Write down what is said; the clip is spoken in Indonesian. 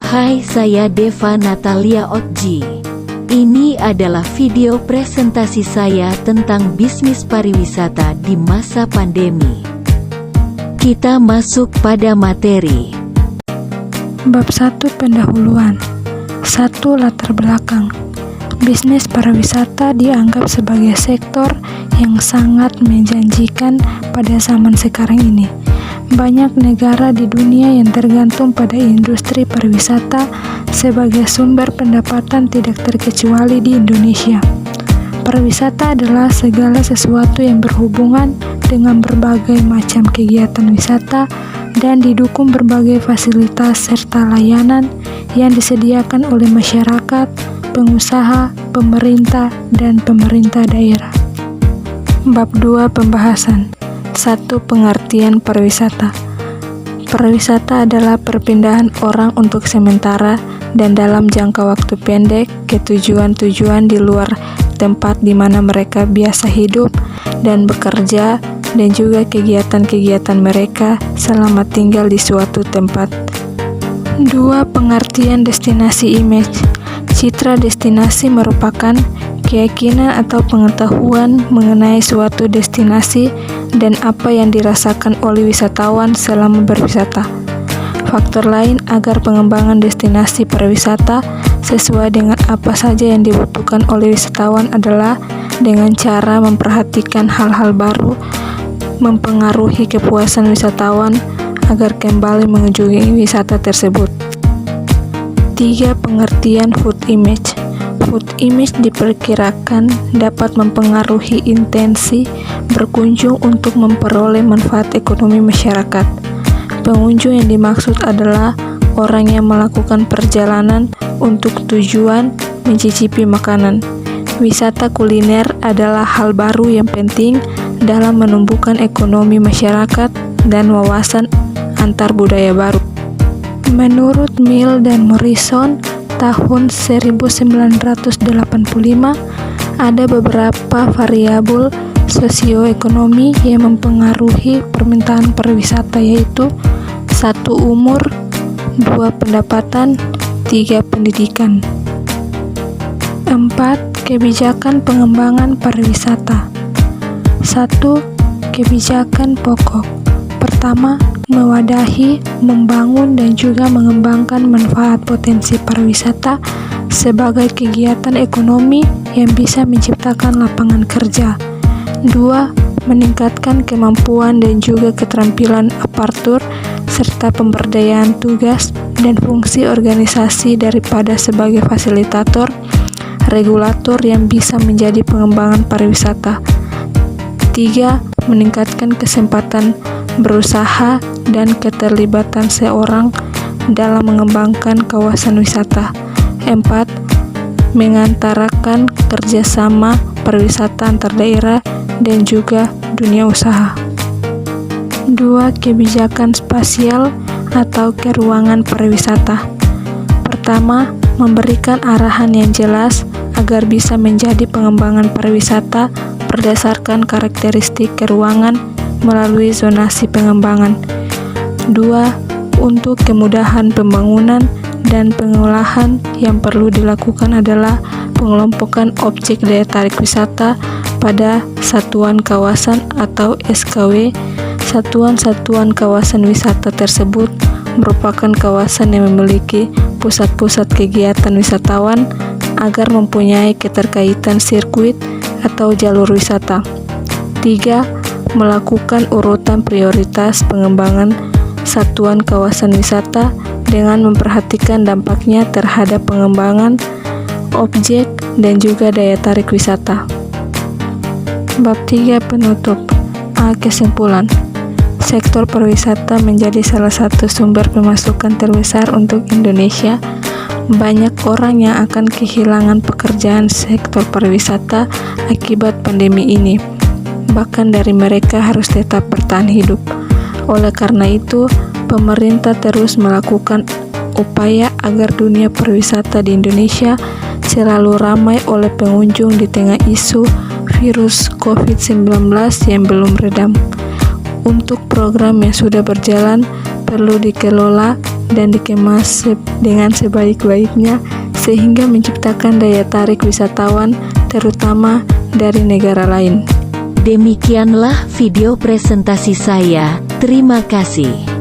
Hai, saya Deva Natalia Otji. Ini adalah video presentasi saya tentang bisnis pariwisata di masa pandemi. Kita masuk pada materi. Bab 1 Pendahuluan. 1. Latar belakang. Bisnis pariwisata dianggap sebagai sektor yang sangat menjanjikan pada zaman sekarang ini. Banyak negara di dunia yang tergantung pada industri pariwisata sebagai sumber pendapatan, tidak terkecuali di Indonesia. Pariwisata adalah segala sesuatu yang berhubungan dengan berbagai macam kegiatan wisata dan didukung berbagai fasilitas serta layanan yang disediakan oleh masyarakat, pengusaha, pemerintah, dan pemerintah daerah. Bab 2 Pembahasan. 1. Pengertian pariwisata. Pariwisata adalah perpindahan orang untuk sementara dan dalam jangka waktu pendek ke tujuan-tujuan di luar tempat di mana mereka biasa hidup dan bekerja, dan juga kegiatan-kegiatan mereka selama tinggal di suatu tempat. 2. Pengertian destinasi image. Citra destinasi merupakan keyakinan atau pengetahuan mengenai suatu destinasi dan apa yang dirasakan oleh wisatawan selama berwisata. Faktor lain agar pengembangan destinasi pariwisata sesuai dengan apa saja yang dibutuhkan oleh wisatawan adalah dengan cara memperhatikan hal-hal baru, mempengaruhi kepuasan wisatawan agar kembali mengunjungi wisata tersebut. 3. Pengertian food image. Food image diperkirakan dapat mempengaruhi intensi berkunjung untuk memperoleh manfaat ekonomi masyarakat. Pengunjung yang dimaksud adalah orang yang melakukan perjalanan untuk tujuan mencicipi makanan. Wisata kuliner adalah hal baru yang penting dalam menumbuhkan ekonomi masyarakat dan wawasan antar budaya baru. Menurut Mill dan Morrison, tahun 1985, ada beberapa variabel sosioekonomi yang mempengaruhi permintaan pariwisata, yaitu 1. Umur, 2. Pendapatan, 3. Pendidikan. 4. Kebijakan pengembangan pariwisata. 1. Kebijakan pokok. Pertama, mewadahi, membangun, dan juga mengembangkan manfaat potensi pariwisata sebagai kegiatan ekonomi yang bisa menciptakan lapangan kerja. 2. Meningkatkan kemampuan dan juga keterampilan aparatur serta pemberdayaan tugas dan fungsi organisasi daripada sebagai fasilitator, regulator yang bisa menjadi pengembangan pariwisata. 3. Meningkatkan kesempatan berusaha dan keterlibatan seorang dalam mengembangkan kawasan wisata. 4. Mengantarakan kerjasama pariwisata antar daerah dan juga dunia usaha. 2. Kebijakan spasial atau keruangan pariwisata. Pertama, memberikan arahan yang jelas agar bisa menjadi pengembangan pariwisata berdasarkan karakteristik keruangan melalui zonasi pengembangan. 2. Untuk kemudahan pembangunan dan pengolahan yang perlu dilakukan adalah pengelompokan objek daya tarik wisata pada satuan kawasan atau SKW. Satuan-satuan kawasan wisata tersebut merupakan kawasan yang memiliki pusat-pusat kegiatan wisatawan agar mempunyai keterkaitan sirkuit atau jalur wisata. 3. Melakukan urutan prioritas pengembangan satuan kawasan wisata dengan memperhatikan dampaknya terhadap pengembangan objek dan juga daya tarik wisata. Bab 3 Penutup. Kesimpulan. Sektor pariwisata menjadi salah satu sumber pemasukan terbesar untuk Indonesia. Banyak orang yang akan kehilangan pekerjaan sektor pariwisata akibat pandemi ini. Bahkan dari mereka harus tetap bertahan hidup. Oleh karena itu, pemerintah terus melakukan upaya agar dunia pariwisata di Indonesia selalu ramai oleh pengunjung di tengah isu virus COVID-19 yang belum redam. Untuk program yang sudah berjalan perlu dikelola dan dikemas dengan sebaik-baiknya sehingga menciptakan daya tarik wisatawan terutama dari negara lain. Demikianlah video presentasi saya. Terima kasih.